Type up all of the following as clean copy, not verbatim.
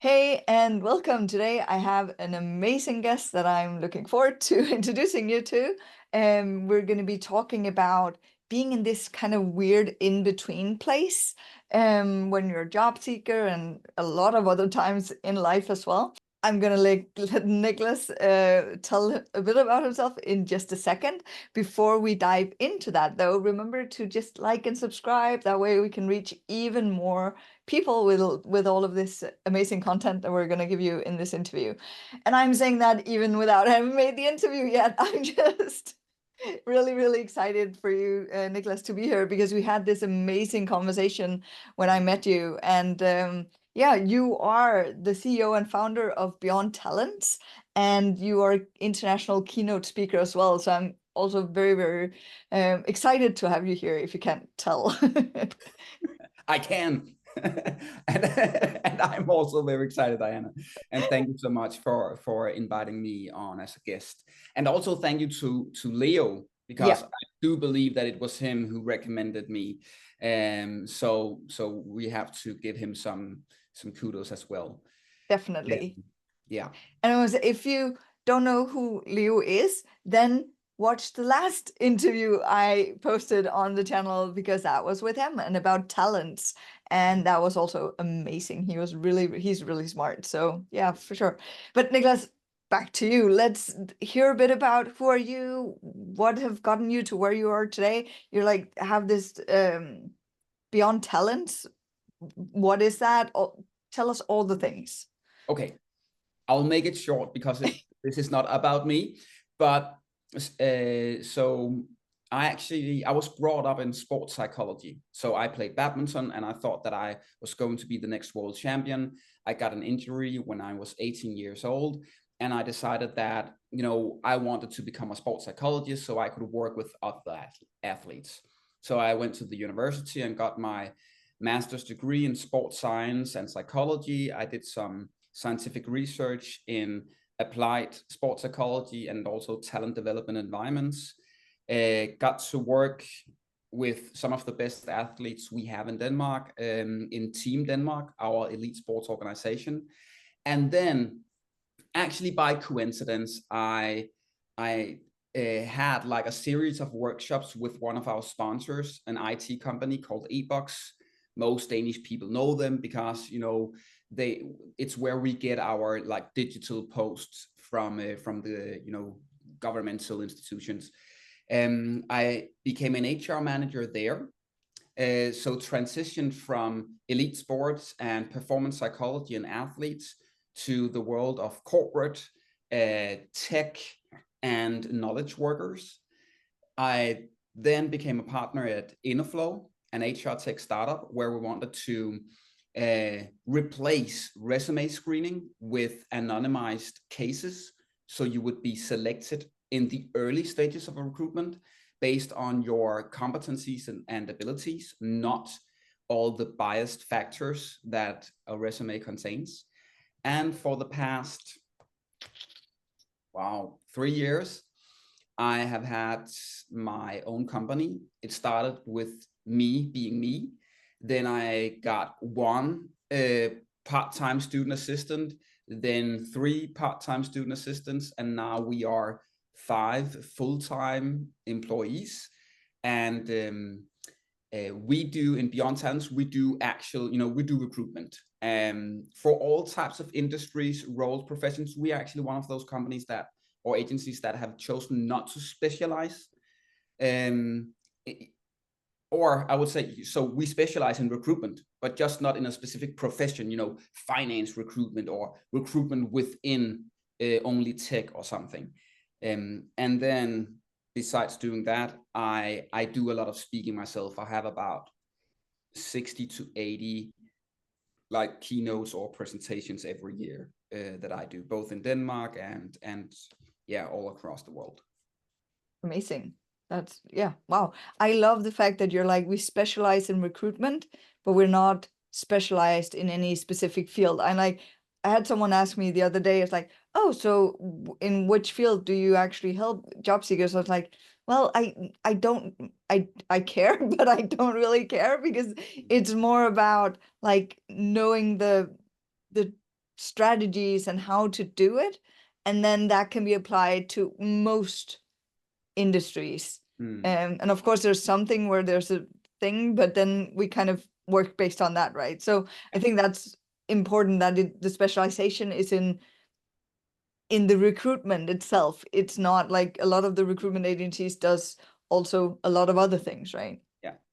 Hey, and welcome. Today I have an amazing guest that I'm looking forward to introducing you to. And we're going to be talking about being in this kind of weird in-between place when you're a job seeker and a lot of other times in life as well. I'm going to let Nicklas tell a bit about himself in just a second. Before we dive into that, though, remember to just like and subscribe. That way we can reach even more people with all of this amazing content that we're going to give you in this interview. And I'm saying that even without having made the interview yet. I'm just really excited for you, Nicklas, to be here because we had this amazing conversation when I met you. And yeah, you are the CEO and founder of Beyond Talents, and you are international keynote speaker as well. So I'm also very excited to have you here, if you can't tell. I can. and I'm also very excited, Diana. And thank you so much for inviting me on as a guest. And also thank you to Leo, Yeah. because I do believe that it was him who recommended me. So we have to give him some kudos as well. Definitely. Yeah. And it was, if you don't know who Leo is, then watch the last interview I posted on the channel because that was with him and about talents. And that was also amazing. He's really smart. So yeah, for sure. But Nicklas, back to you. Let's hear a bit about who are you, what have gotten you to where you are today. You're like, have this Beyond Talents. What is that? Tell us all the things. Okay. I'll make it short because this is not about me, but so I was brought up in sports psychology. So I played badminton and I thought that I was going to be the next world champion. I got an injury when I was 18 years old, and I decided that, I wanted to become a sports psychologist so I could work with other athletes. So I went to the university and got my master's degree in sports science and psychology. I did some scientific research in applied sports psychology and also talent development environments. Got to work with some of the best athletes we have in Denmark, in Team Denmark, our elite sports organization. And then, actually by coincidence, I had like a series of workshops with one of our sponsors, an IT company called eBox. Most Danish people know them because it's where we get our like digital posts from the governmental institutions. I became an HR manager there. So transitioned from elite sports and performance psychology and athletes to the world of corporate, tech, and knowledge workers. I then became a partner at Innoflow, an HR tech startup, where we wanted to replace resume screening with anonymized cases. So you would be selected in the early stages of a recruitment based on your competencies and abilities, not all the biased factors that a resume contains. And for the past, 3 years, I have had my own company. It started with me being me. Then I got one part-time student assistant, then 3 part-time student assistants, and now we are 5 full-time employees. And we do in Beyond Talents, we do we do recruitment. For all types of industries, roles, professions. We are actually one of those companies or agencies that have chosen not to specialize. Or I would say, so we specialize in recruitment, but just not in a specific profession, finance recruitment or recruitment within only tech or something. And then besides doing that, I do a lot of speaking myself. I have about 60 to 80 like keynotes or presentations every year that I do, both in Denmark and yeah, all across the world. Amazing. That's, yeah, wow. I love the fact that you're like, we specialize in recruitment, but we're not specialized in any specific field. I had someone ask me the other day, it's like, oh, so in which field do you actually help job seekers? I was like, well, I don't, I care, but I don't really care because it's more about like knowing the strategies and how to do it, and then that can be applied to most industries. And of course, there's something where there's a thing, but then we kind of work based on that, right? So I think that's important that the specialization is in the recruitment itself. It's not like a lot of the recruitment agencies does also a lot of other things, right?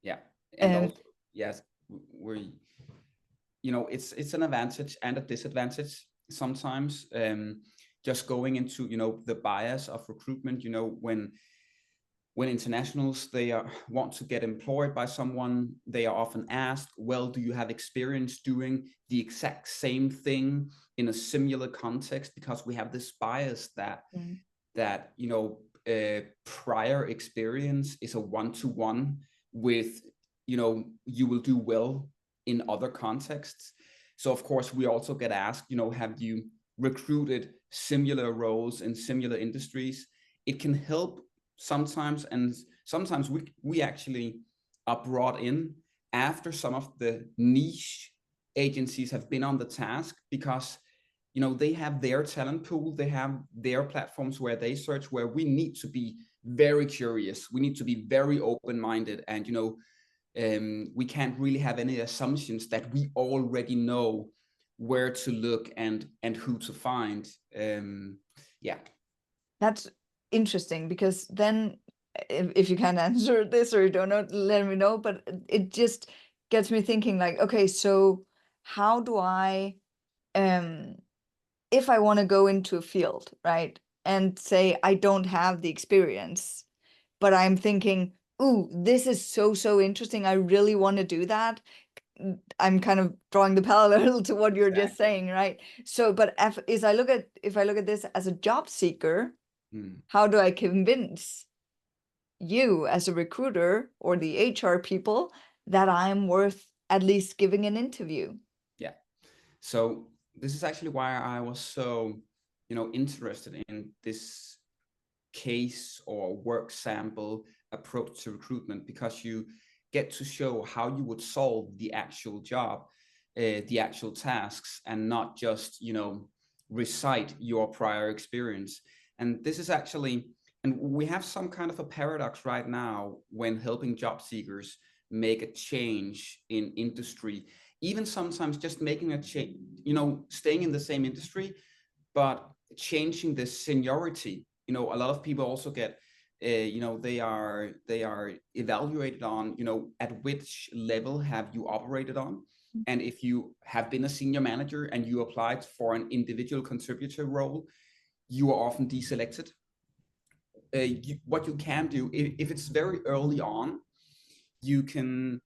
Yeah. And also, yes, we, it's an advantage and a disadvantage sometimes. Just going into, the bias of recruitment, when internationals, they want to get employed by someone, they are often asked, well, do you have experience doing the exact same thing in a similar context? Because we have this bias that prior experience is a one-to-one with, you will do well in other contexts. So of course we also get asked, have you recruited similar roles in similar industries? It can help sometimes, and sometimes we actually are brought in after some of the niche agencies have been on the task, because they have their talent pool, they have their platforms where they search, where we need to be very curious, we need to be very open-minded, and we can't really have any assumptions that we already know where to look and who to find. Yeah. That's interesting, because then if you can't answer this or you don't know, let me know, but it just gets me thinking, like, okay, so how do I if I want to go into a field, right, and say I don't have the experience, but I'm thinking, ooh, this is so interesting, I really want to do that. I'm kind of drawing the parallel to what you're just saying, right? So, but if I look at this as a job seeker, how do I convince you as a recruiter or the HR people that I'm worth at least giving an interview? Yeah. So this is actually why I was so, interested in this case or work sample approach to recruitment, because you get to show how you would solve the actual job, the actual tasks, and not just, recite your prior experience. And this is actually, and we have some kind of a paradox right now when helping job seekers make a change in industry, even sometimes just making a change, staying in the same industry, but changing the seniority. A lot of people also get, they are evaluated on, at which level have you operated on. And if you have been a senior manager and you applied for an individual contributor role, you are often deselected. What you can do, if it's very early on, you can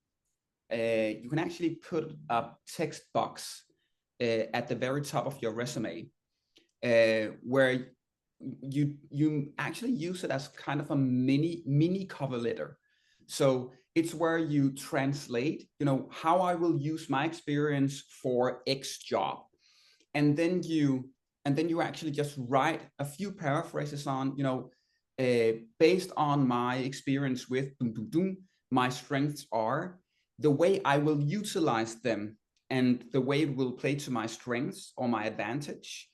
actually put a text box at the very top of your resume, where you actually use it as kind of a mini cover letter. So it's where you translate, how I will use my experience for X job, and then you actually just write a few paraphrases on, based on my experience with my strengths are, the way I will utilize them, and the way it will play to my strengths or my advantage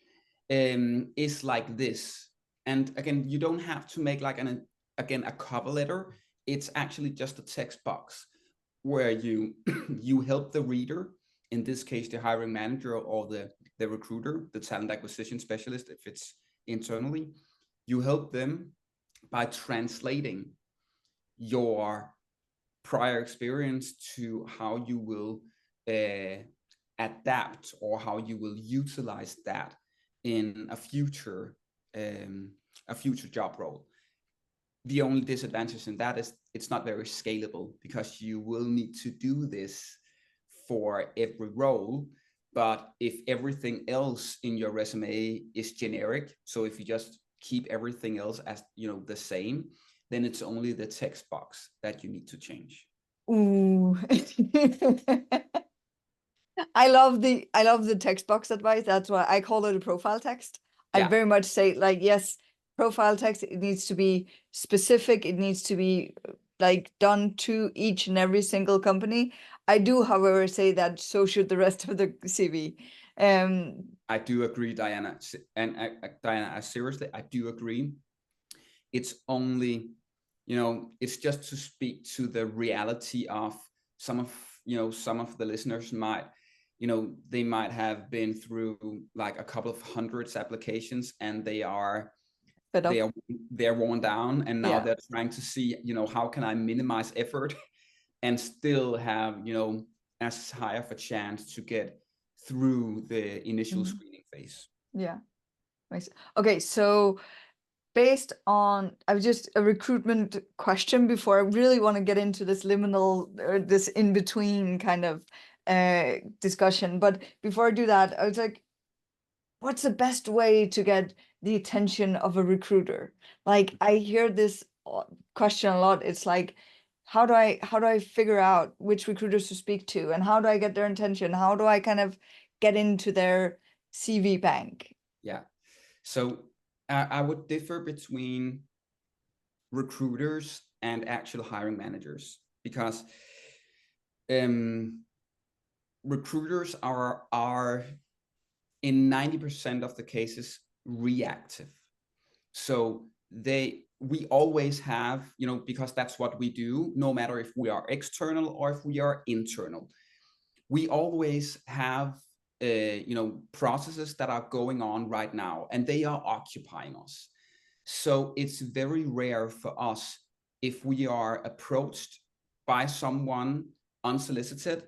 is like this. And again, you don't have to make like a cover letter. It's actually just a text box where you you help the reader, in this case the hiring manager or the recruiter, the talent acquisition specialist if it's internally, you help them by translating your prior experience to how you will adapt, or how you will utilize that in a future job role. The only disadvantage in that is it's not very scalable, because you will need to do this for every role. But if everything else in your resume is generic, so if you just keep everything else as the same, then it's only the text box that you need to change. Ooh. I love the text box advice. That's why I call it a profile text. I very much say, like, yes, profile text, it needs to be specific. It needs to be like done to each and every single company. I do, however, say that so should the rest of the CV. I do agree, Diana. And Diana, seriously, I do agree. It's only, it's just to speak to the reality of some of the listeners might, they might have been through like a couple of hundreds applications, and But they're worn down, and now yeah. they're trying to see, how can I minimize effort and still have, as high of a chance to get through the initial screening phase. Yeah. Okay, so based on, I was just a recruitment question before I really want to get into this liminal or this in between kind of discussion. But before I do that, I was like, what's the best way to get the attention of a recruiter? Like, I hear this question a lot. It's like, how do I figure out which recruiters to speak to, and how do I get their attention? How do I kind of get into their CV bank? Yeah. So I would differ between recruiters and actual hiring managers, because recruiters are in 90% of the cases reactive. So we always have, because that's what we do, no matter if we are external or if we are internal, we always have processes that are going on right now, and they are occupying us. So it's very rare for us, if we are approached by someone unsolicited,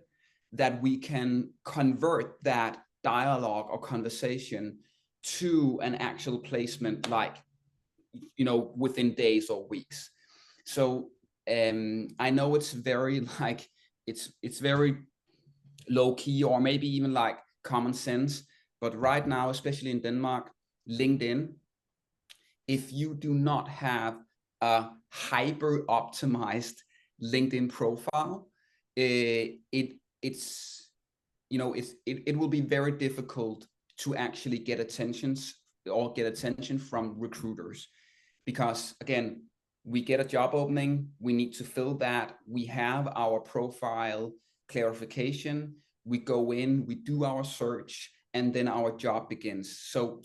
that we can convert that dialogue or conversation to an actual placement, like, within days or weeks. So I know it's very like, it's very low key, or maybe even like common sense, but right now, especially in Denmark, LinkedIn, if you do not have a hyper optimized LinkedIn profile, it will be very difficult to actually get attention from recruiters, because again, we get a job opening, we need to fill that, we have our profile clarification, we go in, we do our search, and then our job begins. So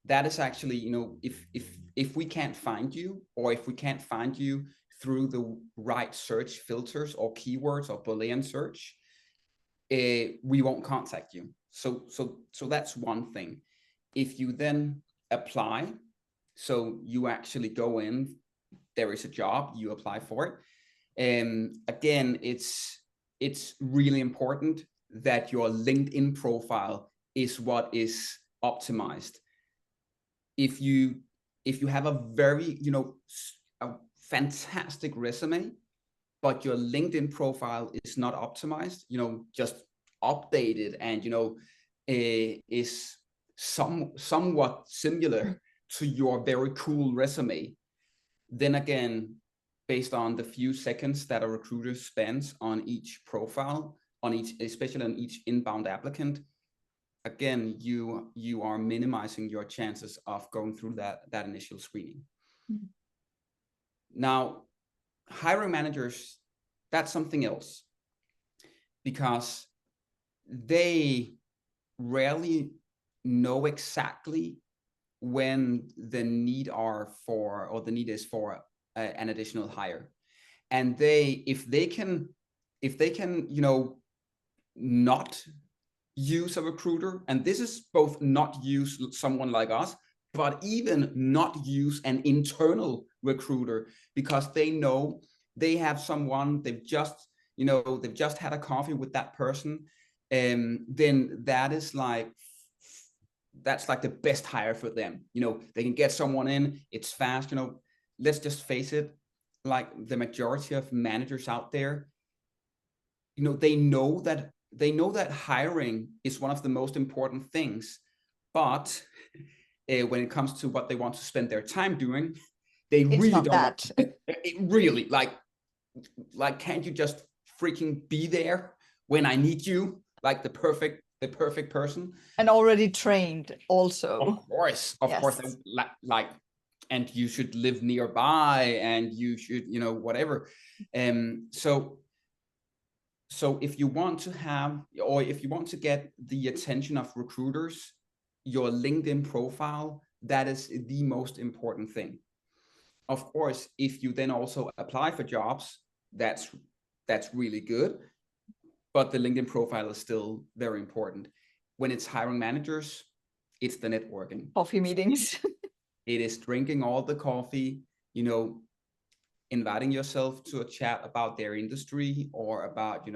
that is actually, if we can't find you, or if we can't find you through the right search filters or keywords or Boolean search, we won't contact you. So that's one thing. If you then apply, so you actually go in, there is a job, you apply for it. Again, it's really important that your LinkedIn profile is what is optimized. If you have a very, a fantastic resume, but your LinkedIn profile is not optimized, just updated, and is somewhat similar to your very cool resume, then again, based on the few seconds that a recruiter spends on each profile, especially on each inbound applicant, again, you are minimizing your chances of going through that initial screening. Mm-hmm. Now, hiring managers, that's something else, because they rarely know exactly when the need is for an additional hire, and if they can not use a recruiter, and this is both not use someone like us, but even not use an internal recruiter, because they know they have someone, they've just had a coffee with that person, then that's like the best hire for them. They can get someone in, it's fast. Let's just face it, like the majority of managers out there, they know that hiring is one of the most important things, but when it comes to what they want to spend their time doing, they really don't that. It really, like, can't you just freaking be there when I need you, like the perfect person, and already trained also. Of course, like, and you should live nearby, and you should, whatever. So So if you want to have, or if you want to get the attention of recruiters, your LinkedIn profile, that is the most important thing. Of course, if you then also apply for jobs, that's really good, but the LinkedIn profile is still very important. When it's hiring managers, it's the networking. Coffee meetings. It is drinking all the coffee, you know, inviting yourself to a chat about their industry or about,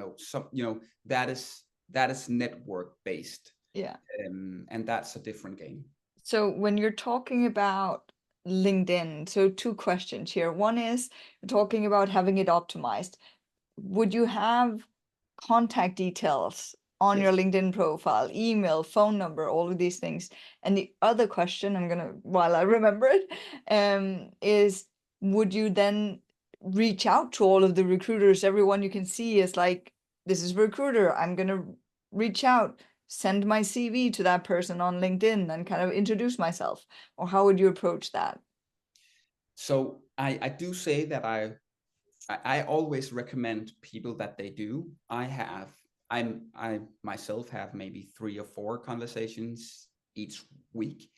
that is network based. Yeah. And that's a different game. So when you're talking about LinkedIn, so two questions here. One is you're talking about having it optimized. Would you have contact details on your Yes. LinkedIn profile, email, phone number, all of these things? And the other question, I'm gonna, while I remember it, is would you then reach out to all of the recruiters, everyone you can see is like, this is recruiter, I'm gonna reach out, send my CV to that person on LinkedIn and kind of introduce myself? Or how would you approach that? So I do say that I always recommend people that they do. I myself have maybe 3 or 4 conversations each week,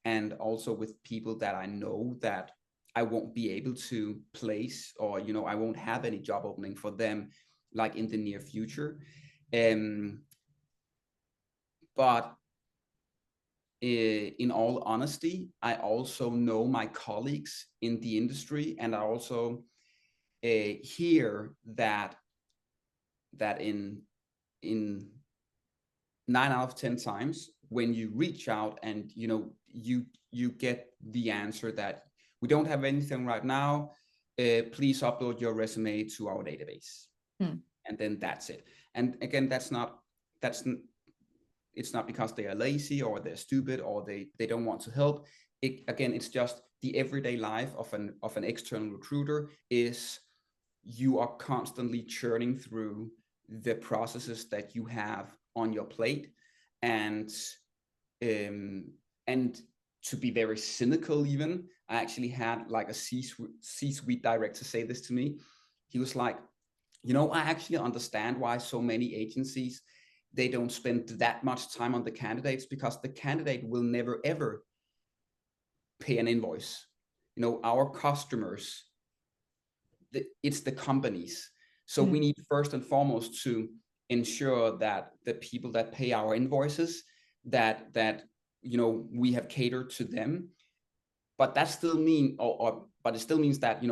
and also with people that I know that I won't be able to place, or I won't have any job opening for them like in the near future. But in all honesty, I also know my colleagues in the industry, and I also hear that in 9 out of 10 times when you reach out and you get the answer that we don't have anything right now, please upload your resume to our database. And then that's it. And again, it's not because they are lazy or they're stupid or they don't want to help. Again, it's just the everyday life of an external recruiter is you are constantly churning through the processes that you have on your plate. And to be very cynical, even, I actually had like a C-suite director say this to me. He was like, I actually understand why so many agencies, they don't spend that much time on the candidates, because the candidate will never ever pay an invoice. Our customers, it's the companies. So we need first and foremost to ensure that the people that pay our invoices, that we have catered to them. But that still but it still means that,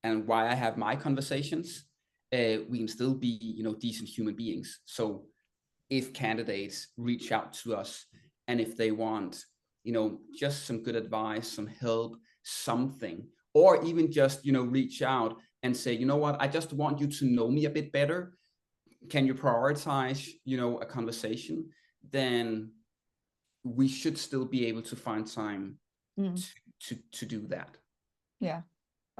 and why I have my conversations, we can still be, decent human beings. So if candidates reach out to us and if they want, just some good advice, some help, something, or even just, reach out and say, you know what, I just want you to know me a bit better. Can you prioritize, a conversation? Then we should still be able to find time to do that. Yeah.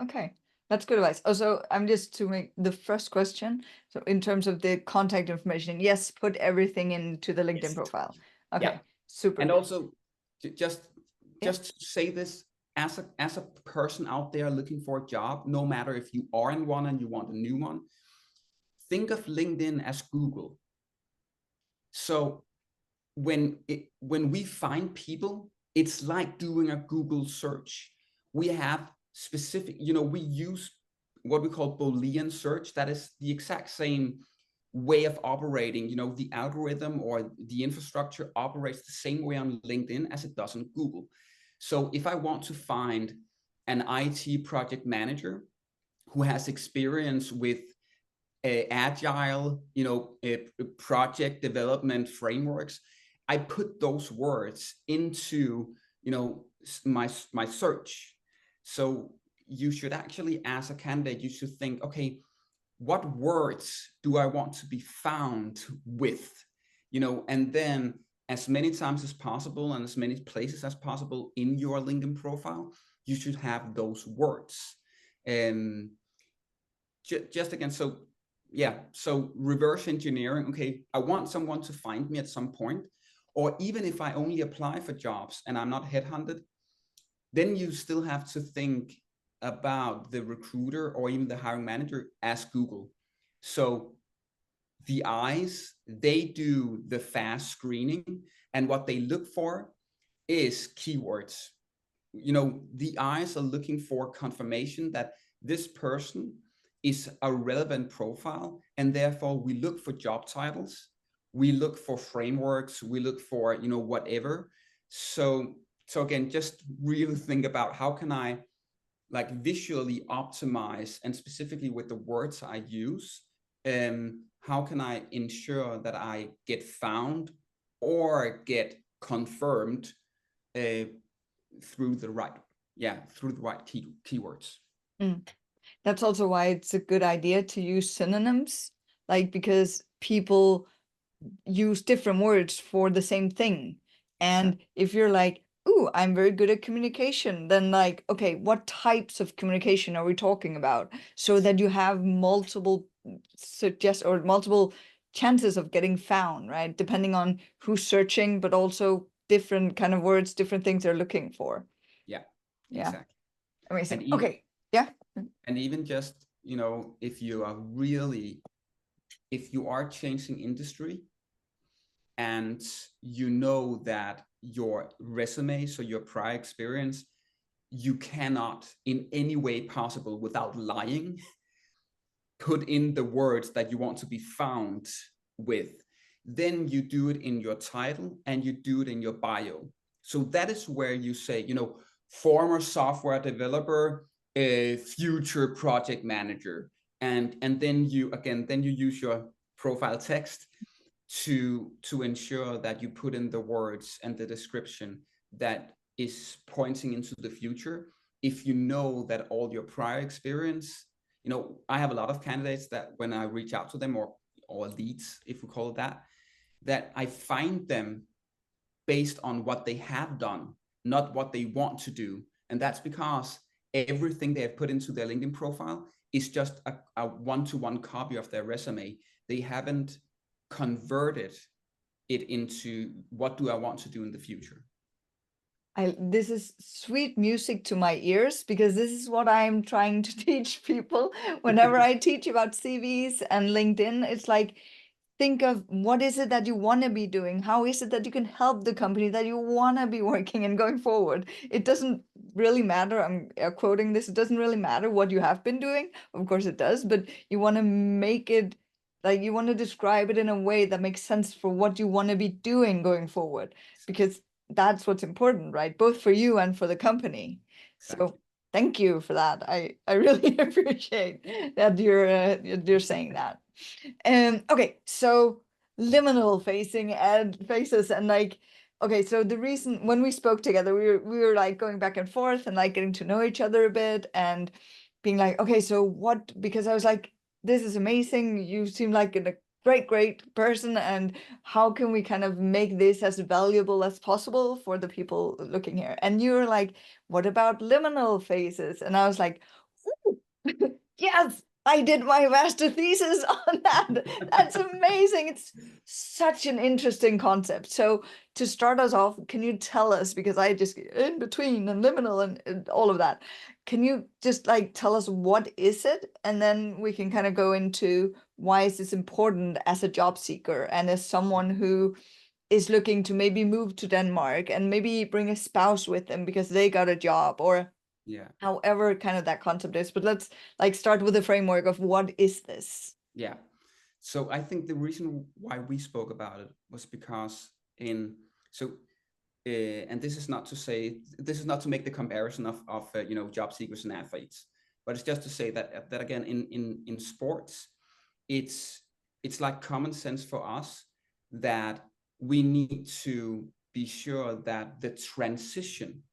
Okay. That's good advice. Also, I'm just to make the first question. So in terms of the contact information, yes, put everything into the LinkedIn Yes. profile. Okay. Yeah. Super And good. also just say this, as a person out there looking for a job, no matter if you are in one and you want a new one, think of LinkedIn as Google. So when we find people, it's like doing a Google search. We have specific, we use what we call Boolean search. That is the exact same way of operating. The algorithm or the infrastructure operates the same way on LinkedIn as it does on Google. So if I want to find an IT project manager who has experience with agile, project development frameworks, I put those words into, my search. So you should actually, as a candidate, you should think, okay, what words do I want to be found with? And then as many times as possible and as many places as possible in your LinkedIn profile, you should have those words. And just again, so yeah, so reverse engineering. Okay, I want someone to find me at some point, or even if I only apply for jobs and I'm not headhunted, then you still have to think about the recruiter or even the hiring manager as Google. So the eyes, they do the fast screening, and what they look for is keywords. The eyes are looking for confirmation that this person is a relevant profile, and therefore we look for job titles, we look for frameworks, we look for whatever. So again, just really think about how can I like visually optimize, and specifically with the words I use, how can I ensure that I get found or get confirmed through the right keywords. That's also why it's a good idea to use synonyms, like because people use different words for the same thing. And if you're like, ooh, I'm very good at communication, then like, okay, what types of communication are we talking about? So that you have multiple multiple chances of getting found, right? Depending on who's searching, but also different kind of words, different things they're looking for. Yeah, Yeah. exactly. Amazing. And even, okay. Yeah. And even just, if you are changing industry, and that your resume, so your prior experience, you cannot in any way possible without lying put in the words that you want to be found with, then you do it in your title and you do it in your bio. So that is where you say, former software developer, a future project manager, and then you use your profile text to ensure that you put in the words and the description that is pointing into the future. If you know that all your prior experience, I have a lot of candidates that when I reach out to them, or leads, if we call it that I find them based on what they have done, not what they want to do. And that's because everything they have put into their LinkedIn profile is just a one-to-one copy of their resume. They haven't converted it into what do I want to do in the future. This is sweet music to my ears, because this is what I'm trying to teach people whenever I teach about CVs and LinkedIn. It's like, think of what is it that you want to be doing? How is it that you can help the company that you want to be working in going forward? It doesn't really matter. I'm quoting this. It doesn't really matter what you have been doing. Of course it does, but you want to make it like you want to describe it in a way that makes sense for what you want to be doing going forward, because that's what's important, right? Both for you and for the company. Exactly. So thank you for that. I really appreciate that you're saying that. Okay, so liminal facing and faces, and like, okay, so the reason when we spoke together, we were like going back and forth and like getting to know each other a bit and being like, okay, so what, because I was like, this is amazing. You seem like a great person, and how can we kind of make this as valuable as possible for the people looking here? And you were like, what about liminal phases? And I was like, ooh, yes, I did my master thesis on that. That's amazing. It's such an interesting concept. So to start us off, can you tell us, because I just in between and liminal and all of that, can you just like tell us what is it? And then we can kind of go into why is this important as a job seeker and as someone who is looking to maybe move to Denmark and maybe bring a spouse with them because they got a job, or however kind of that concept is. But let's like start with the framework of what is this? Yeah. So I think the reason why we spoke about it was because and this is not to make the comparison of job seekers and athletes, but it's just to say that again in sports, it's like common sense for us that we need to be sure that the transition,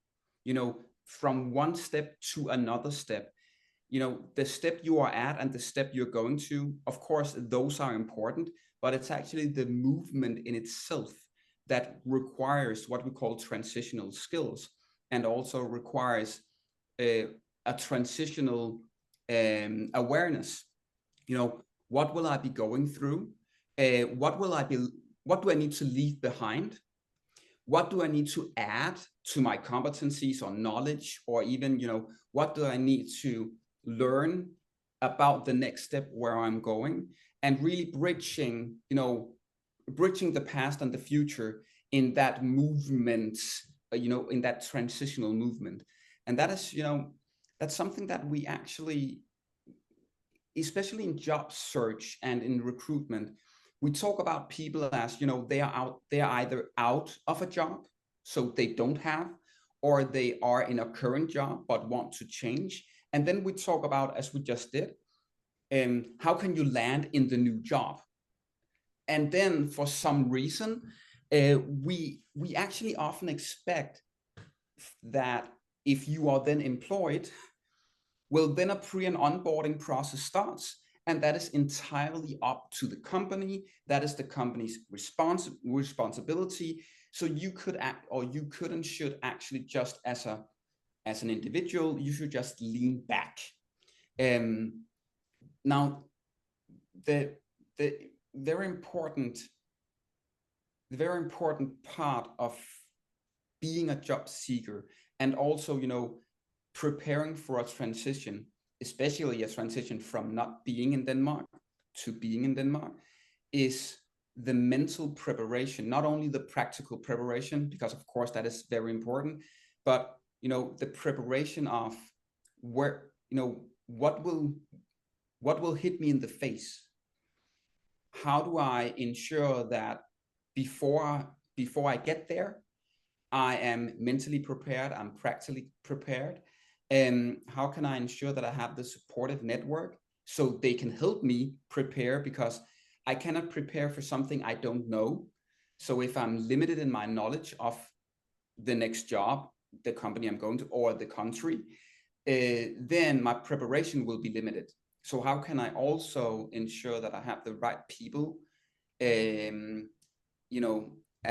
from one step to another step, the step you are at and the step you're going to, of course, those are important, but it's actually the movement in itself that requires what we call transitional skills, and also requires a transitional awareness. What will I be going through? What do I need to leave behind? What do I need to add to my competencies or knowledge, or even, what do I need to learn about the next step where I'm going? and really bridging, bridging the past and the future in that movement, in that transitional movement. And that is, that's something that we actually, especially in job search and in recruitment, we talk about people as, they are either out of a job, so they don't have, or they are in a current job but want to change. And then we talk about, as we just did, how can you land in the new job? And then for some reason, we actually often expect that if you are then employed, well, then a pre and onboarding process starts, and that is entirely up to the company. That is the company's responsibility. So you could act, or you could and should actually just as an individual, you should just lean back. Now, the very important part of being a job seeker, and also, preparing for a transition, especially a transition from not being in Denmark to being in Denmark, is the mental preparation, not only the practical preparation, because of course that is very important, but the preparation of where, what will hit me in the face. How do I ensure that before I get there, I am mentally prepared, I'm practically prepared? And how can I ensure that I have the supportive network so they can help me prepare? Because I cannot prepare for something I don't know. So if I'm limited in my knowledge of the next job, the company I'm going to, or the country, then my preparation will be limited. So how can I also ensure that I have the right people, at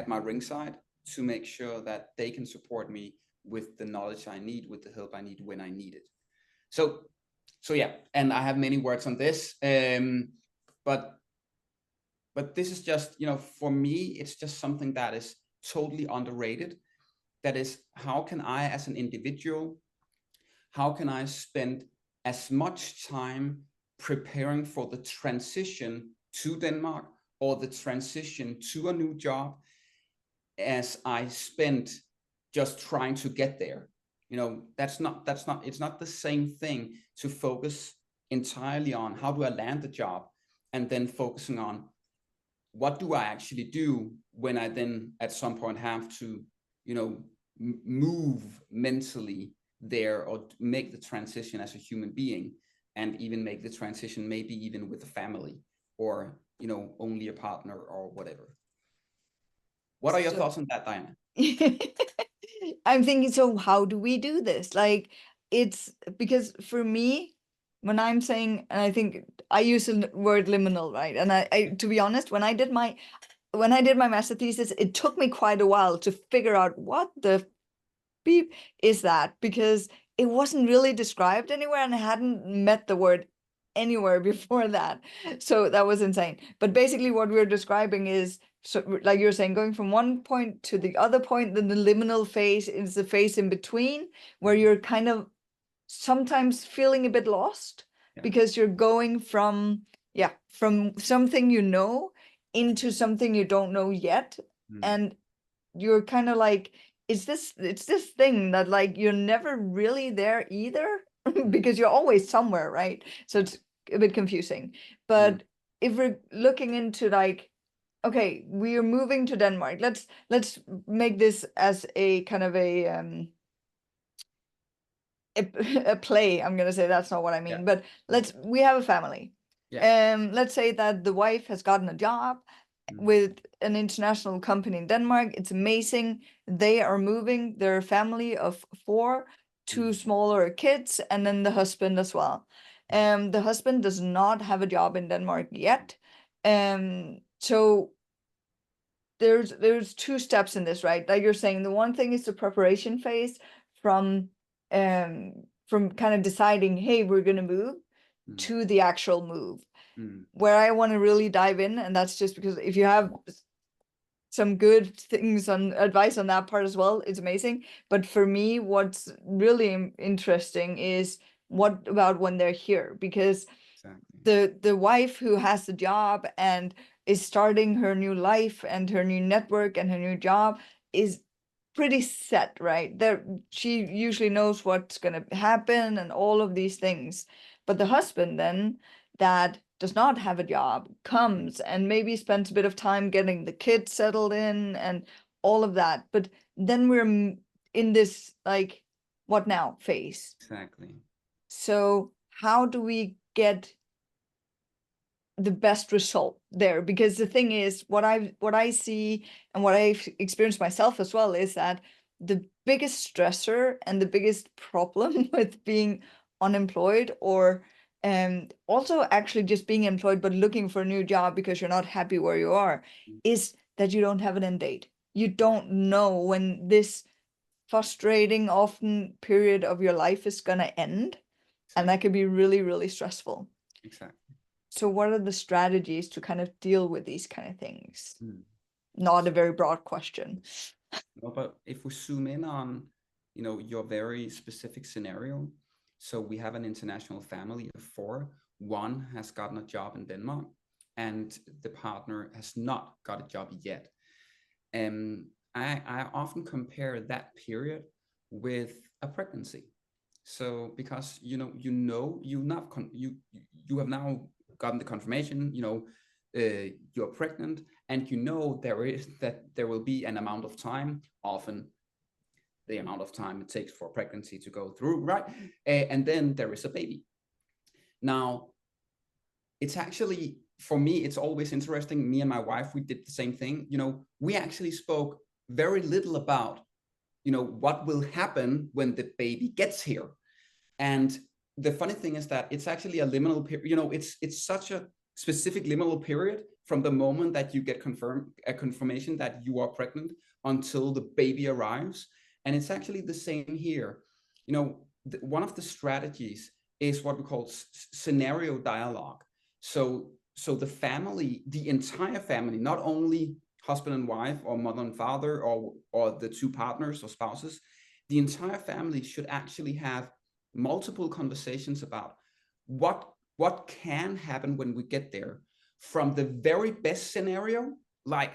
my ringside, to make sure that they can support me with the knowledge I need, with the help I need when I need it. So yeah, and I have many words on this, but this is just, for me, it's just something that is totally underrated. That is, how can I, as an individual, how can I spend as much time preparing for the transition to Denmark or the transition to a new job as I spent just trying to get there? It's not the same thing to focus entirely on how do I land the job, and then focusing on what do I actually do when I then at some point have to, move mentally there, or make the transition as a human being, and even make the transition maybe even with a family, or, only a partner or whatever. What are your thoughts on that, Diana? I'm thinking, so how do we do this? Like, it's because for me, when I'm saying, and I think I use the word liminal, right? And I to be honest, when I did my master thesis, it took me quite a while to figure out what the beep is that, because it wasn't really described anywhere, and I hadn't met the word anywhere before that. So that was insane. But basically what we're describing is, so like you're saying, going from one point to the other point, then the liminal phase is the phase in between, where you're kind of sometimes feeling a bit lost, because you're going from something into something you don't know yet. And you're kind of like, it's this thing that, like, you're never really there either, because you're always somewhere, right? So it's a bit confusing. But if we're looking into, like, okay, we are moving to Denmark, let's make this as a kind of a play. I'm gonna say that's not what I mean, but we have a family. Let's say that the wife has gotten a job with an international company in Denmark. It's amazing. They are moving their family of 4, 2 smaller kids, and then the husband as well. The husband does not have a job in Denmark yet. So there's 2 steps in this, right? Like you're saying, the one thing is the preparation phase from kind of deciding, hey, we're gonna move, to the actual move. Where I want to really dive in, and that's just because if you have some good things on advice on that part as well, it's amazing. But for me, what's really interesting is what about when they're here? Because the wife who has the job and is starting her new life and her new network and her new job is pretty set, right? There, she usually knows what's going to happen and all of these things. But the husband then, that does not have a job, comes and maybe spends a bit of time getting the kids settled in and all of that. But then we're in this like, what now phase. Exactly. So how do we get the best result there? Because the thing is, what I see and what I've experienced myself as well is that the biggest stressor and the biggest problem with being unemployed, or also actually just being employed but looking for a new job because you're not happy where you are, is that you don't have an end date. You don't know when this frustrating often period of your life is going to end, and that Exactly. can be really, really stressful. Exactly. So what are the strategies to kind of deal with these kind of things? Mm. Not a very broad question. No, but if we zoom in on, your very specific scenario, so we have an international family of four. One has gotten a job in Denmark, and the partner has not got a job yet. And I often compare that period with a pregnancy. So because you have now gotten the confirmation, you're pregnant, and there will be an amount of time, often the amount of time it takes for pregnancy to go through, right? And then there is a baby. Now, it's actually, for me, it's always interesting. Me and my wife, we did the same thing. We actually spoke very little about, what will happen when the baby gets here. And the funny thing is that it's actually a liminal period. It's such a specific liminal period from the moment that you get a confirmation that you are pregnant until the baby arrives. And it's actually the same here. One of the strategies is what we call scenario dialogue. So the entire family, not only husband and wife or mother and father or the two partners or spouses, the entire family should actually have multiple conversations about what can happen when we get there, from the very best scenario, like,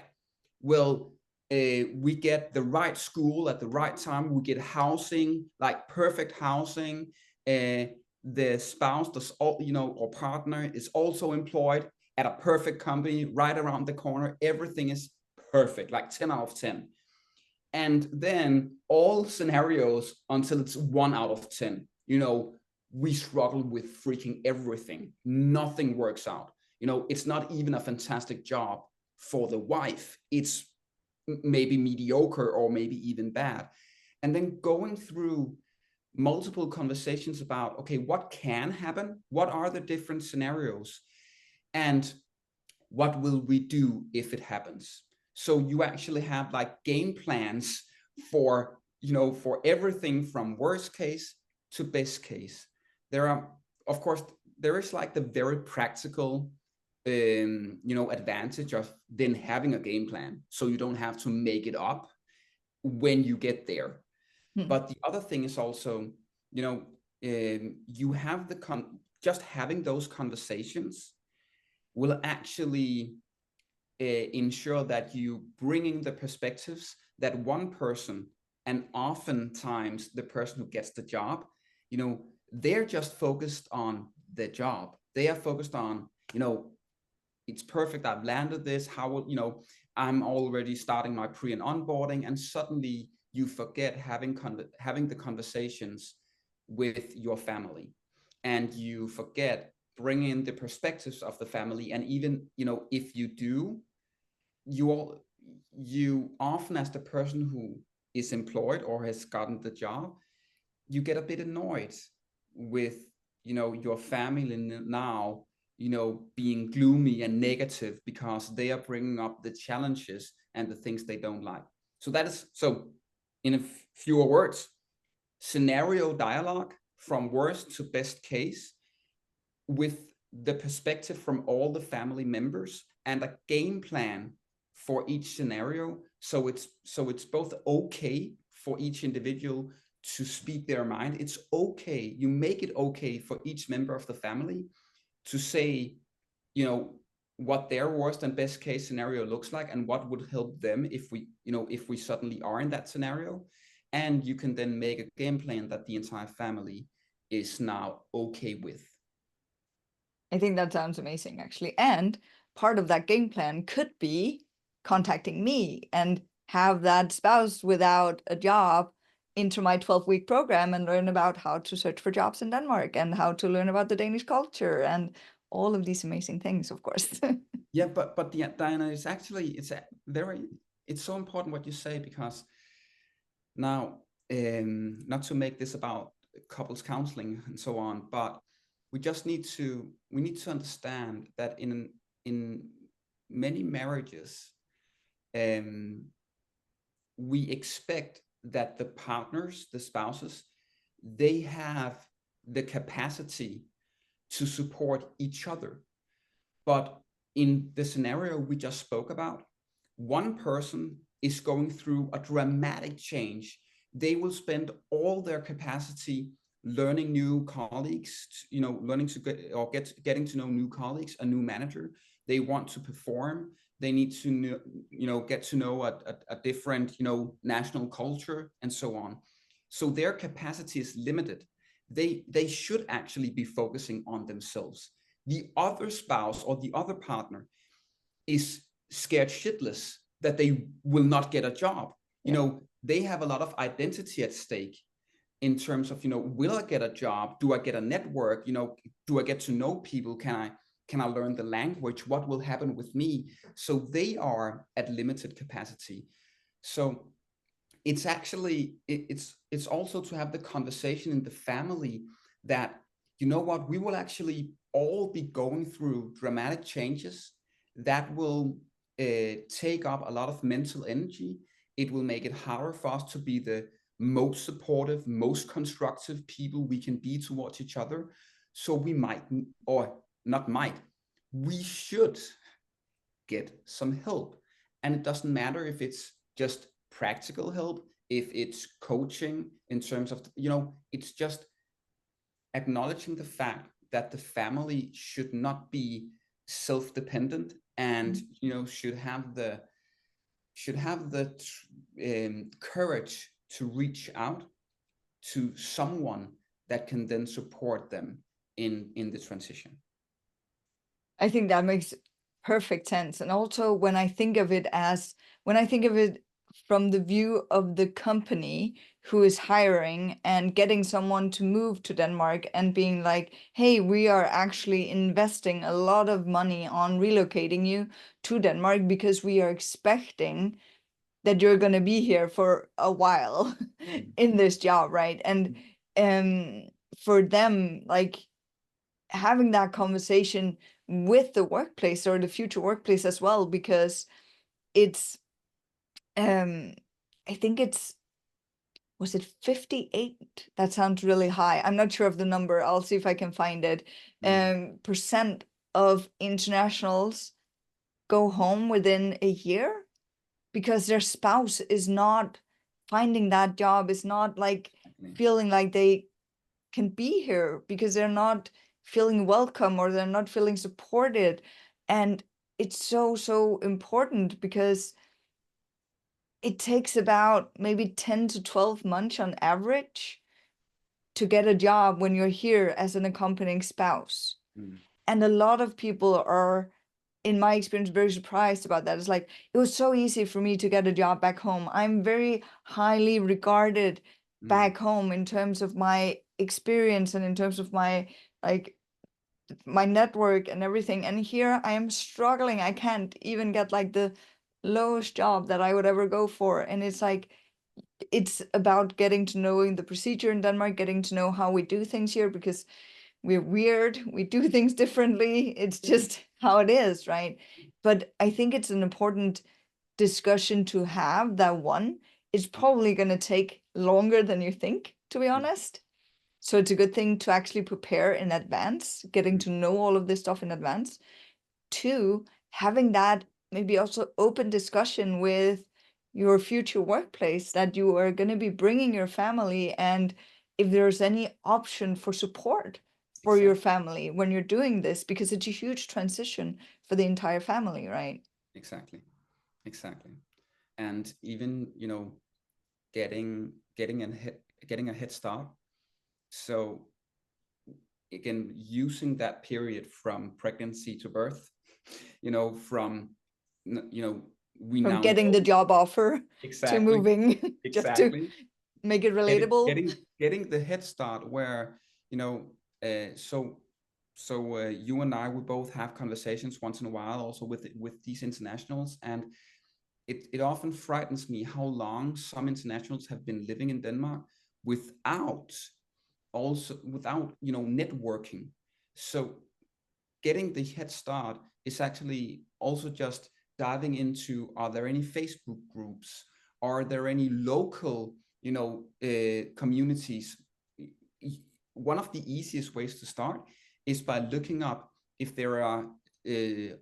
well, we get the right school at the right time, we get housing, like perfect housing, the spouse does all, or partner is also employed at a perfect company right around the corner, everything is perfect, like 10 out of 10. And then all scenarios until it's 1 out of 10, we struggle with freaking everything, nothing works out. It's not even a fantastic job for the wife, it's maybe mediocre or maybe even bad. And then going through multiple conversations about, okay, what can happen, what are the different scenarios, and what will we do if it happens. So you actually have like game plans for everything from worst case to best case. Of course, there is like the very practical advantage of then having a game plan, so you don't have to make it up when you get there. But the other thing is also, you have just having those conversations will actually ensure that you bring in the perspectives that one person, and oftentimes the person who gets the job, they're just focused on the job. They are focused on, it's perfect, I've landed this, I'm already starting my pre and onboarding, and suddenly you forget having the conversations with your family, and you forget bringing in the perspectives of the family. And even, if you do, you often, as the person who is employed or has gotten the job, you get a bit annoyed with your family now being gloomy and negative because they are bringing up the challenges and the things they don't like. So in a fewer words, scenario dialogue from worst to best case, with the perspective from all the family members, and a game plan for each scenario. So it's both okay for each individual to speak their mind. It's okay. You make it okay for each member of the family to say, you know, what their worst and best case scenario looks like and what would help them if we, you know, if we suddenly are in that scenario. And you can then make a game plan that the entire family is now okay with. I think that sounds amazing, actually. And part of that game plan could be contacting me and have that spouse without a job into my 12-week program and learn about how to search for jobs in Denmark and how to learn about the Danish culture and all of these amazing things, of course. Yeah, but the Diana, it's actually, it's so important what you say, because now, not to make this about couples counseling and so on, but we need to understand that in many marriages, we expect that the partners, the spouses, they have the capacity to support each other. But in the scenario we just spoke about, one person is going through a dramatic change. They will spend all their capacity learning new colleagues, you know, learning to getting to know new colleagues, a new manager. They want to perform. They need to know, you know, get to know a different, you know, national culture and so on. So their capacity is limited. They should actually be focusing on themselves. The other spouse or the other partner is scared shitless that they will not get a job. You know, they have a lot of identity at stake in terms of, you know, will I get a job? Do I get a network? You know, do I get to know people? Can I learn the language? What will happen with me? So they are at limited capacity. So it's actually, it's also to have the conversation in the family that, you know what, we will actually all be going through dramatic changes that will take up a lot of mental energy. It will make it harder for us to be the most supportive, most constructive people we can be towards each other. So we might, or not might, we should get some help. And it doesn't matter if it's just practical help, if it's coaching in terms of, you know, it's just acknowledging the fact that the family should not be self-dependent and, you know, should have the courage to reach out to someone that can then support them in the transition. I think that makes perfect sense. And also when I think of it from the view of the company who is hiring and getting someone to move to Denmark and being like, hey, we are actually investing a lot of money on relocating you to Denmark because we are expecting that you're going to be here for a while in this job, right? And for them, like having that conversation with the workplace or the future workplace as well, because it's I think it's, was it 58? That sounds really high. I'm not sure of the number. I'll see if I can find it. Percent of internationals go home within a year because their spouse is not finding that job, is not like feeling like they can be here because they're not feeling welcome or they're not feeling supported. And it's so important because it takes about maybe 10 to 12 months on average to get a job when you're here as an accompanying spouse. And a lot of people are, in my experience, very surprised about that. It's like, it was so easy for me to get a job back home. I'm very highly regarded back home in terms of my experience and in terms of my, like, my network and everything. And here I am struggling. I can't even get like the lowest job that I would ever go for. And it's like, it's about getting to knowing the procedure in Denmark, getting to know how we do things here, because we're weird, we do things differently. It's just how it is, right? But I think it's an important discussion to have. That one is probably going to take longer than you think, to be honest. So it's a good thing to actually prepare in advance, getting to know all of this stuff in advance. Two, having that maybe also open discussion with your future workplace that you are going to be bringing your family, and if there's any option for support for your Exactly. family when you're doing this, because it's a huge transition for the entire family, right? Exactly. Exactly. And even, getting a head start. So again, using that period from pregnancy to birth, from, we From now getting the know job offer to exactly, moving, just to exactly. make it getting relatable. getting getting the head start where, you and I, we both have conversations once in a while also with these internationals, and it often frightens me how long some internationals have been living in Denmark without networking. So getting the head start is actually also just diving into, are there any Facebook groups? Are there any local, communities? One of the easiest ways to start is by looking up if there are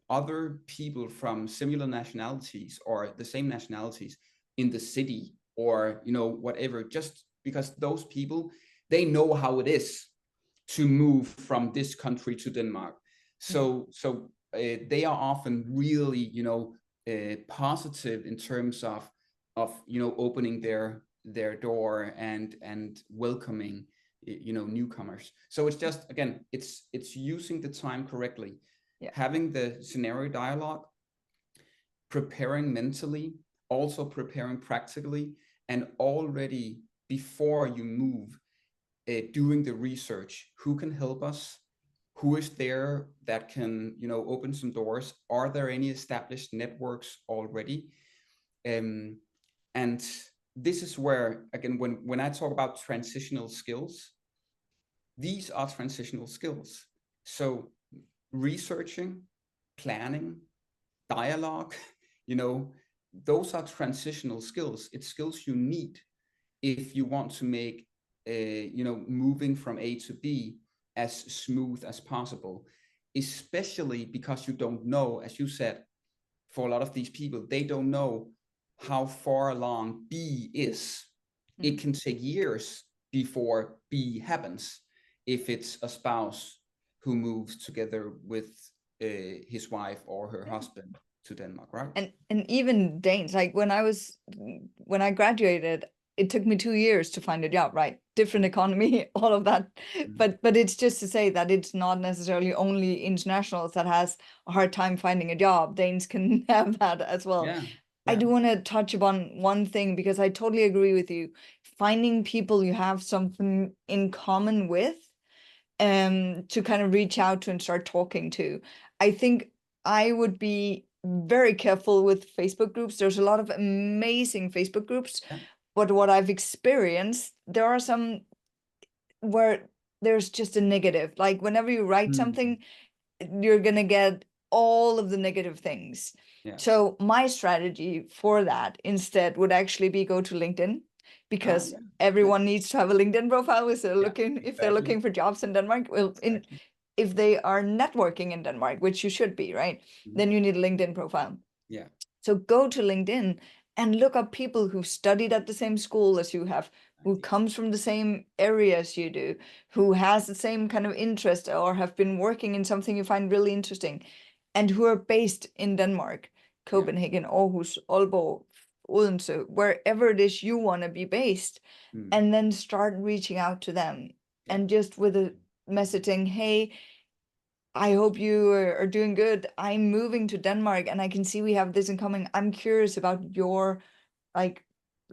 other people from similar nationalities or the same nationalities in the city, or whatever, just because those people, they know how it is to move from this country to Denmark. Mm. So they are often really, positive in terms of opening their door and welcoming, newcomers. So it's just, again, it's using the time correctly, Yeah. having the scenario dialogue, preparing mentally, also preparing practically, and already before you move, doing the research. Who can help us? Who is there that can, open some doors? Are there any established networks already? And this is where, again, when I talk about transitional skills, these are transitional skills. So researching, planning, dialogue, you know, those are transitional skills. It's skills you need if you want to make, moving from A to B as smooth as possible, especially because you don't know, as you said, for a lot of these people, they don't know how far along B is. It Mm. can take years before B happens if it's a spouse who moves together with his wife or her husband to Denmark, right? And even Danes, like when I graduated, it took me 2 years to find a job, right? Different economy, all of that. Mm. But it's just to say that it's not necessarily only internationals that has a hard time finding a job. Danes can have that as well. Yeah, I yeah, do want to touch upon one thing because I totally agree with you. Finding people you have something in common with, to kind of reach out to and start talking to. I think I would be very careful with Facebook groups. There's a lot of amazing Facebook groups, yeah. but what I've experienced, there are some where there's just a negative. Like whenever you write Mm. something, you're gonna get all of the negative things. Yes. So my strategy for that instead would actually be go to LinkedIn, Ah, because yeah, yeah, everyone needs to have a LinkedIn profile yeah. if they're Exactly, looking for jobs in Denmark. Well, in exactly. if they are networking in Denmark, which you should be, right? Mhm. Then you need a LinkedIn profile. Yeah, So go to LinkedIn and look up people who studied at the same school as you have, who exactly. comes from the same area as you do, who has the same kind of interest or have been working in something you find really interesting, and who are based in Denmark, Yeah. Copenhagen, Aarhus, Aalborg, Odense, wherever it is you want to be based, Mm. and then start reaching out to them Yeah. and just with a messaging, hey, I hope you are doing good. I'm moving to Denmark and I can see we have this in common. I'm curious about your like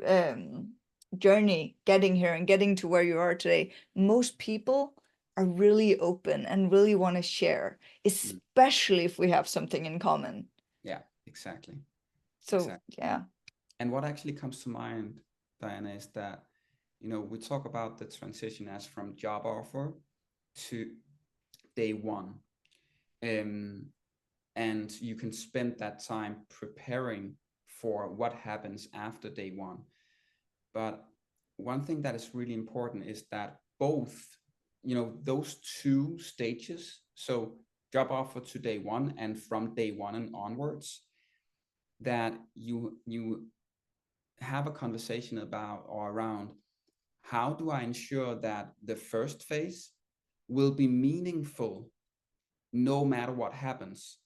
um journey getting here and getting to where you are today. Most people are really open and really want to share, Mm. especially if we have something in common. Yeah, exactly. So Exactly. yeah. And what actually comes to mind, Diana, is that, we talk about the transition as from job offer to day one. Um, and you can spend that time preparing for what happens after day one. But one thing that is really important is that both, those two stages, so job offer to day one and from day one and onwards, that you have a conversation about or around, how do I ensure that the first phase will be meaningful no matter what happens.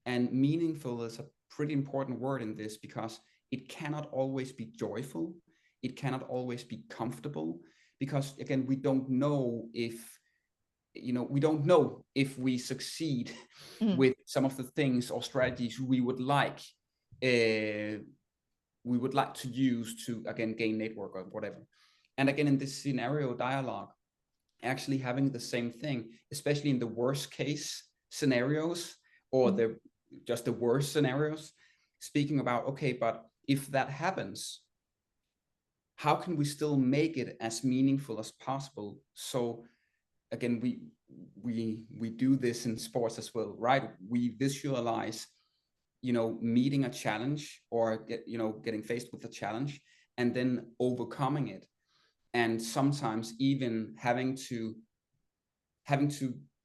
And meaningful is a pretty important word in this, because it cannot always be joyful. It cannot always be comfortable, because again, we don't know if, we don't know if we succeed Mm. with some of the things or strategies uh, we would like to use to, again, gain network or whatever. And again, in this scenario dialogue, actually having the same thing, especially in the worst case scenarios, or Mm. just the worst scenarios, speaking about, okay, but if that happens, how can we still make it as meaningful as possible? So again, we do this in sports as well, right? We visualize, meeting a challenge, or getting faced with a challenge and then overcoming it, and sometimes even having to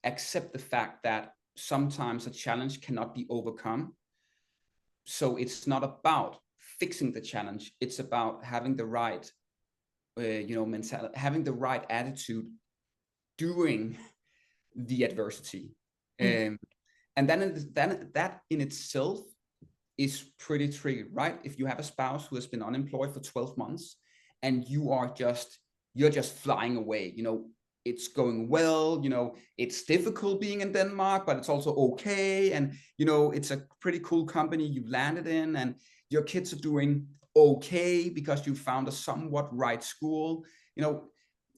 accept the fact that sometimes a challenge cannot be overcome. So it's not about fixing the challenge, it's about having the right mentality, having the right attitude during the adversity. Mm. um, and then that in itself is pretty tricky, right? If you have a spouse who has been unemployed for 12 months and you're just flying away, it's going well, it's difficult being in Denmark, but it's also okay. And, it's a pretty cool company you've landed in, and your kids are doing okay because you found a somewhat right school,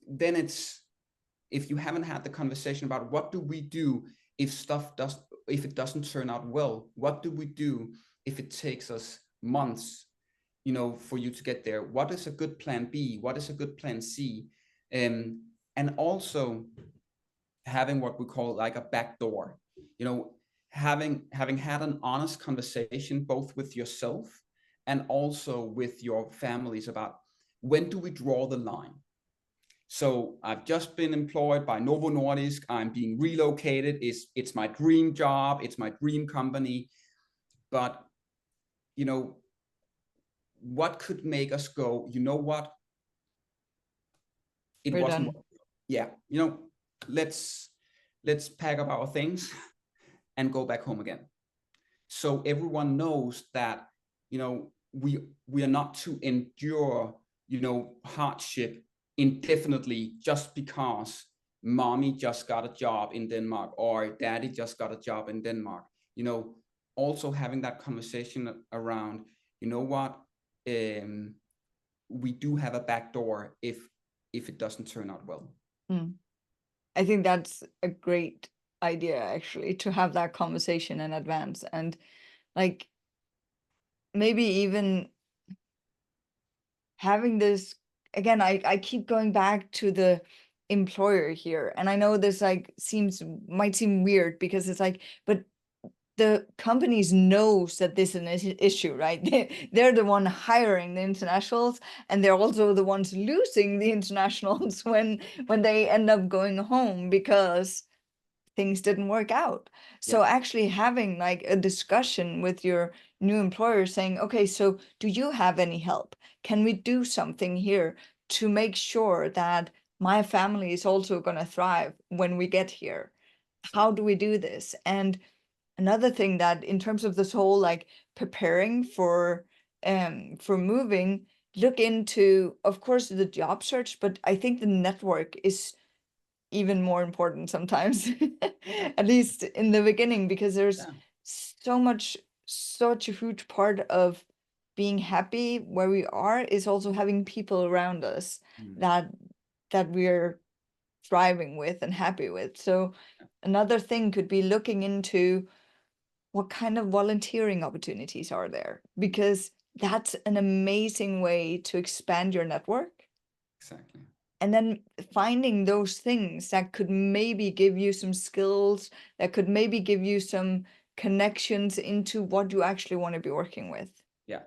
then if you haven't had the conversation about what do we do if it doesn't turn out well, what do we do if it takes us months, for you to get there? What is a good plan B? What is a good plan C? And also having what we call like a back door, having had an honest conversation both with yourself and also with your families about, when do we draw the line? So I've just been employed by Novo Nordisk. I'm being relocated. It's my dream job. It's my dream company. But, what could make us go, what? It We're wasn't. done. Yeah. Let's pack up our things and go back home again. So everyone knows that, we are not to endure, hardship indefinitely just because mommy just got a job in Denmark or daddy just got a job in Denmark. Also having that conversation around, what, we do have a back door if it doesn't turn out well. Mm. I think that's a great idea, actually, to have that conversation in advance. And like, maybe even having this, again, I keep going back to the employer here. And I know this like might seem weird, because it's like, but the companies knows that this is an issue, right? They're the one hiring the internationals, and they're also the ones losing the internationals when they end up going home because things didn't work out. So Yeah. actually having like a discussion with your new employer saying, okay, so do you have any help? Can we do something here to make sure that my family is also going to thrive when we get here? How do we do this? And another thing, that in terms of this whole like preparing for moving, look into, of course, the job search, but I think the network is even more important sometimes, Yeah. at least in the beginning, because there's Yeah. such a huge part of being happy where we are is also having people around us Mm. that we're thriving with and happy with. So another thing could be looking into what kind of volunteering opportunities are there, because that's an amazing way to expand your network. Exactly. And then finding those things that could maybe give you some skills, that could maybe give you some connections into what you actually want to be working with. Yeah.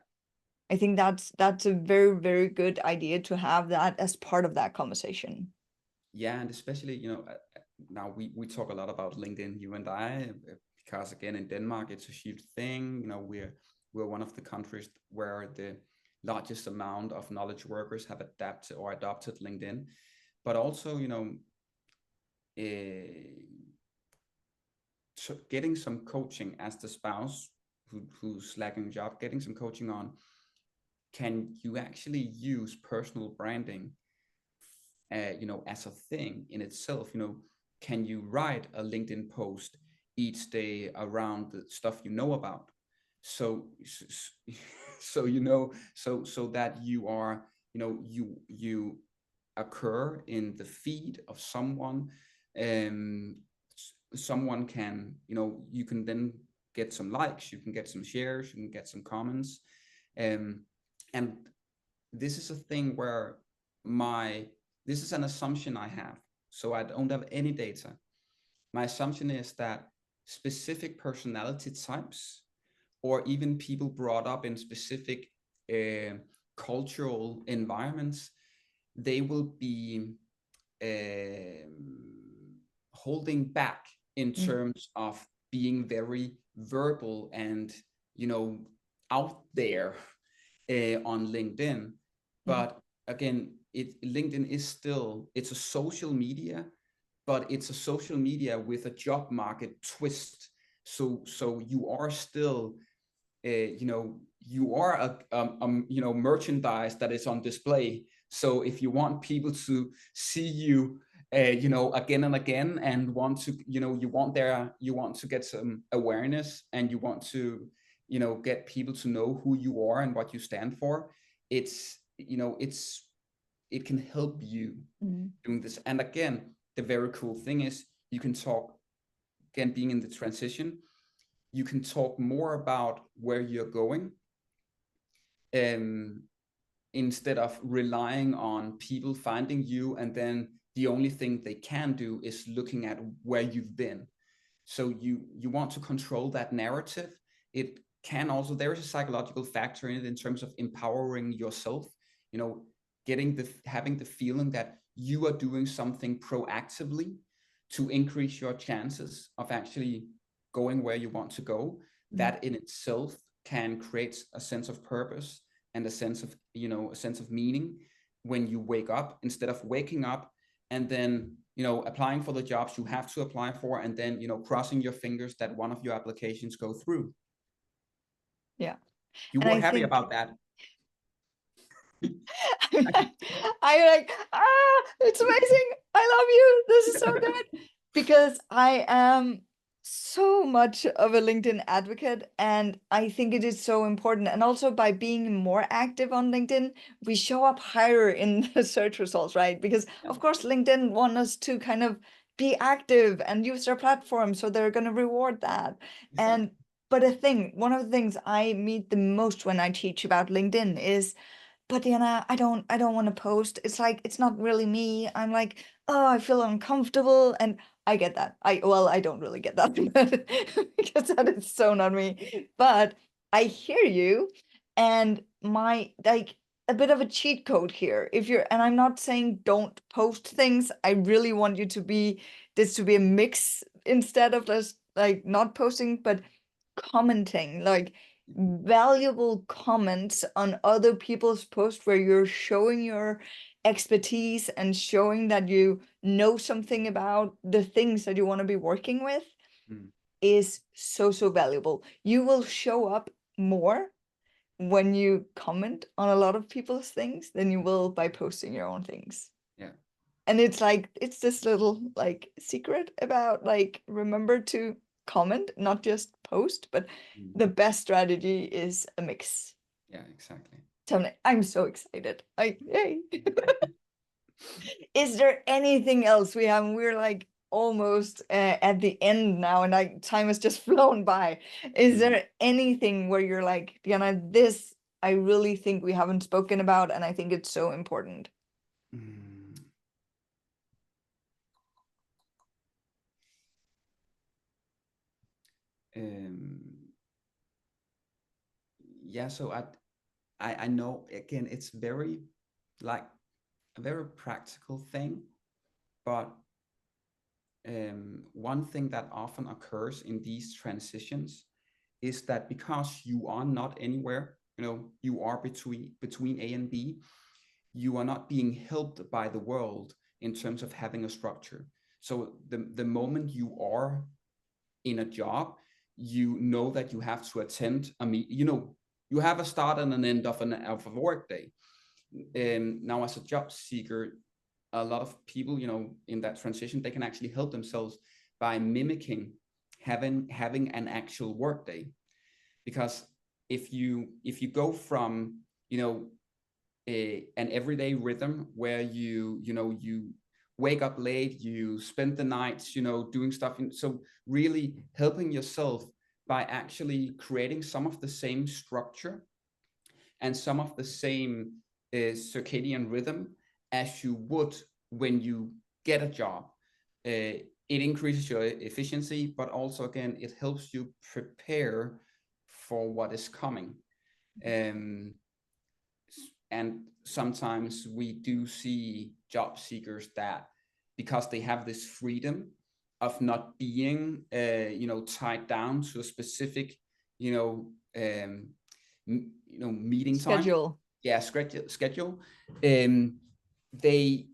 I think that's a very, very good idea to have that as part of that conversation. Yeah, and especially, now we talk a lot about LinkedIn, you and I, because again, in Denmark, it's a huge thing. We're one of the countries where the largest amount of knowledge workers have adapted LinkedIn. But also, getting some coaching as the spouse who's lacking a job, getting some coaching on, can you actually use personal branding, as a thing in itself? Can you write a LinkedIn post each day around the stuff you know about? So, so that you are, you occur in the feed of someone. Someone can, you can then get some likes, you can get some shares, you can get some comments. And this is a thing where this is an assumption I have. So I don't have any data. My assumption is that specific personality types, or even people brought up in specific cultural environments, they will be holding back in terms of being very verbal and, out there on LinkedIn. But again, LinkedIn is still, it's a social media, but it's a social media with a job market twist. So you are still, you are a merchandise that is on display. So if you want people to see you, again and again, and want to, you want to get some awareness, and you want to, get people to know who you are and what you stand for, it can help you doing this. And again, the very cool thing is you can talk, again, being in the transition, you can talk more about where you're going, instead of relying on people finding you, and then the only thing they can do is looking at where you've been. So you want to control that narrative. It can also, there is a psychological factor in it in terms of empowering yourself, having the feeling that you are doing something proactively to increase your chances of actually going where you want to go. That in itself can create a sense of purpose and a sense of meaning when you wake up, instead of waking up and then, applying for the jobs you have to apply for, and then, crossing your fingers that one of your applications go through. Yeah. You And were I happy think about that. I'm like, it's amazing. I love you. This is so good. Because I am so much of a LinkedIn advocate, and I think it is so important. And also, by being more active on LinkedIn, we show up higher in the search results, right? Because of course, LinkedIn want us to kind of be active and use their platform, so they're going to reward that. Exactly. And but one of the things I meet the most when I teach about LinkedIn is, but Diana, I don't want to post. It's like, it's not really me. I'm like, oh, I feel uncomfortable. And I get that. I don't really get that but because that is so not me. But I hear you, and my, like, a bit of a cheat code here. And I'm not saying don't post things. I really want you to be to be a mix, instead of just like not posting, but commenting, like valuable comments on other people's posts where you're showing your expertise and showing that you know something about the things that you want to be working with, is so valuable. You will show up more when you comment on a lot of people's things than you will by posting your own things. Yeah. And it's like, it's this little like secret about, like, remember to comment, not just post, but the best strategy is a mix. Yeah, exactly. I'm so excited. Yay. Is there anything else we have? We're like almost at the end now, and like time has just flown by. Is there anything where you're like, Diana, this I really think we haven't spoken about, and I think it's so important? Yeah, so I know, again, it's very, like, a very practical thing, but one thing that often occurs in these transitions is that because you are not anywhere, you are between A and B, you are not being helped by the world in terms of having a structure. So the moment you are in a job, you know that you have to attend a meet, you have a start and an end of a work day. Now as a job seeker, a lot of people, in that transition, they can actually help themselves by mimicking having an actual work day. Because if you go from, an everyday rhythm where you wake up late, you spend the nights, doing stuff. So really helping yourself by actually creating some of the same structure and some of the same circadian rhythm as you would when you get a job. It increases your efficiency, but also, again, it helps you prepare for what is coming. And sometimes we do see job seekers that, because they have this freedom of not being tied down to a specific meeting time, Schedule. schedule, they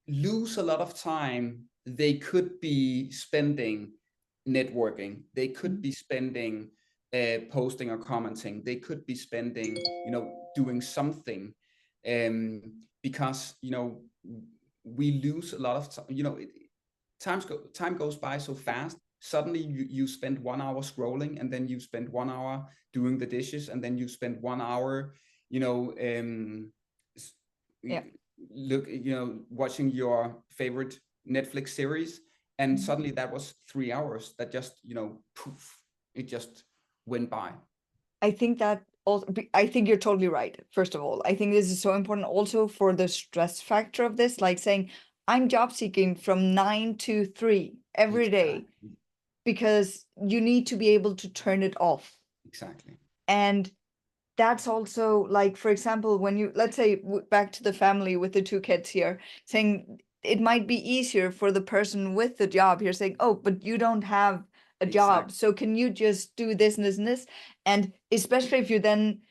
lose a lot of time they could be spending networking, they could be spending posting or commenting, they could be spending doing something, because we lose a lot of time. Time goes by so fast. Suddenly you spend 1 hour scrolling, and then you spend 1 hour doing the dishes, and then you spend 1 hour watching your favorite Netflix series, and suddenly that was 3 hours that just poof, it just went by. I think that also, I think you're totally right. First of all, I think this is so important also for the stress factor of this, like saying I'm job seeking from 9 to 3 every day, because you need to be able to turn it off. Exactly. And that's also, like, for example, when you, let's say, back to the family with the 2 kids here, saying it might be easier for the person with the job here saying, oh, but you don't have a job, so can you just do this and this and this? And especially if you then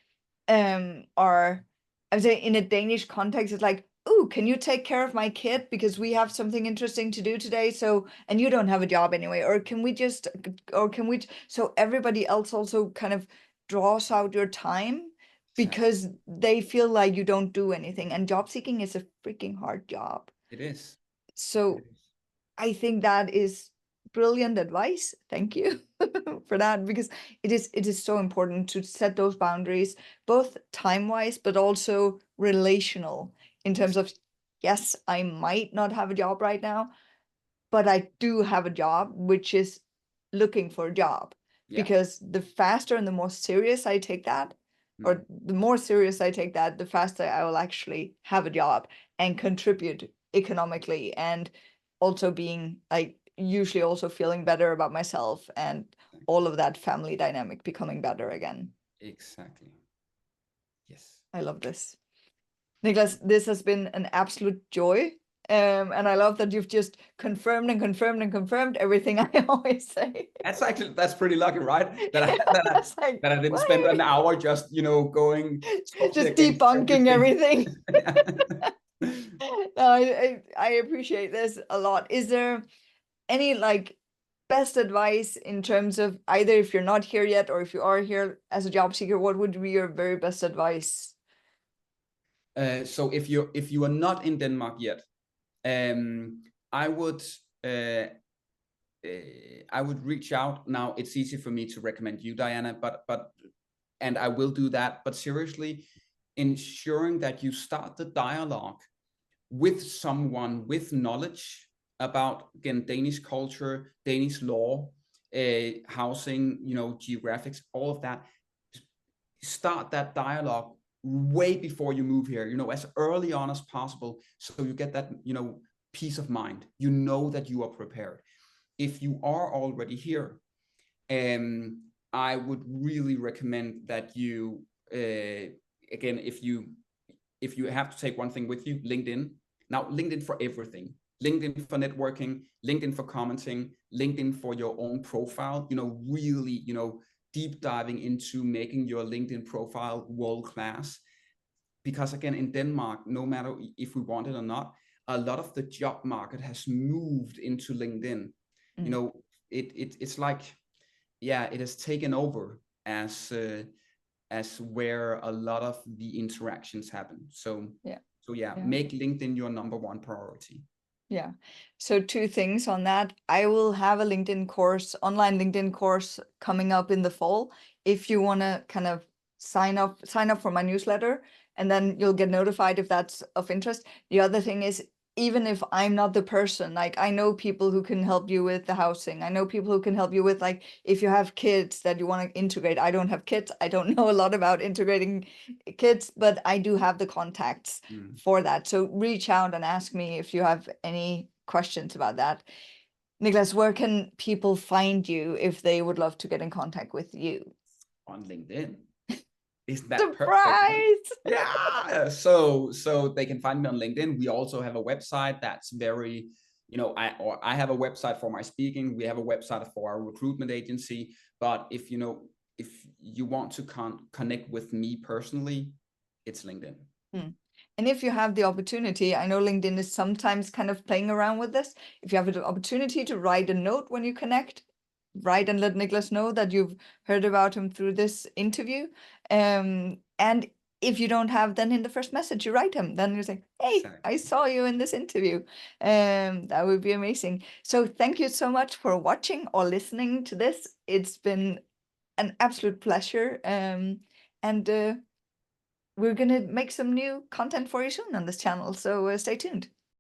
are, I would say, in a Danish context, it's like, oh, can you take care of my kid because we have something interesting to do today, so, and you don't have a job anyway, or can we so everybody else also kind of draws out your time because they feel like you don't do anything. And job seeking is a freaking hard job. It is. So I think that is brilliant advice. Thank you for that, because it is so important to set those boundaries, both time-wise, but also relational, in terms of, yes, I might not have a job right now, but I do have a job, which is looking for a job. Because the faster and the more serious I take that, or the more serious I take that, the faster I will actually have a job and contribute economically, and also being like usually also feeling better about myself, and all of that family dynamic becoming better again. Exactly. Yes. I love this. Nicklas, this has been an absolute joy. And I love that you've just confirmed and confirmed and confirmed everything I always say. That's pretty lucky, right? That I didn't spend an hour just going just debunking everything. No, I appreciate this a lot. Is there any like best advice in terms of, either if you're not here yet or if you are here as a job seeker, what would be your very best advice? So if you are not in Denmark yet, I would reach out. Now it's easy for me to recommend you, Diana, but and I will do that. But seriously, ensuring that you start the dialogue with someone with knowledge about, again, Danish culture, Danish law, housing, geographics, all of that. Start that dialogue way before you move here, as early on as possible, so you get that, peace of mind. You know that you are prepared. If you are already here, I would really recommend that you, again, if you have to take one thing with you, LinkedIn. Now, LinkedIn for everything. LinkedIn for networking, LinkedIn for commenting, LinkedIn for your own profile, really, deep diving into making your LinkedIn profile world class. because again, in Denmark, no matter if we want it or not, a lot of the job market has moved into LinkedIn. You know, it's like, yeah, it has taken over as where a lot of the interactions happen. So yeah, make LinkedIn your number one priority. Yeah. So two things on that. I will have a LinkedIn course, online LinkedIn course coming up in the fall. If you want to kind of sign up for my newsletter, and then you'll get notified if that's of interest. The other thing is, even if I'm not the person, like I know people who can help you with the housing. I know people who can help you with, like, if you have kids that you want to integrate. I don't have kids. I don't know a lot about integrating kids, but I do have the contacts for that. So reach out and ask me if you have any questions about that. Nicklas, where can people find you if they would love to get in contact with you? On LinkedIn. Isn't that perfect? Surprise! Yeah. So they can find me on LinkedIn. We also have a website that's very, I have a website for my speaking. We have a website for our recruitment agency. But if you want to connect with me personally, it's LinkedIn. And if you have the opportunity, I know LinkedIn is sometimes kind of playing around with this. If you have the opportunity to write a note when you connect, write and let Nicklas know that you've heard about him through this interview. And if you don't have, then in the first message you write him, then you say, hey, exactly. I saw you in this interview. That would be amazing. So thank you so much for watching or listening to this. It's been an absolute pleasure. And we're going to make some new content for you soon on this channel. So stay tuned.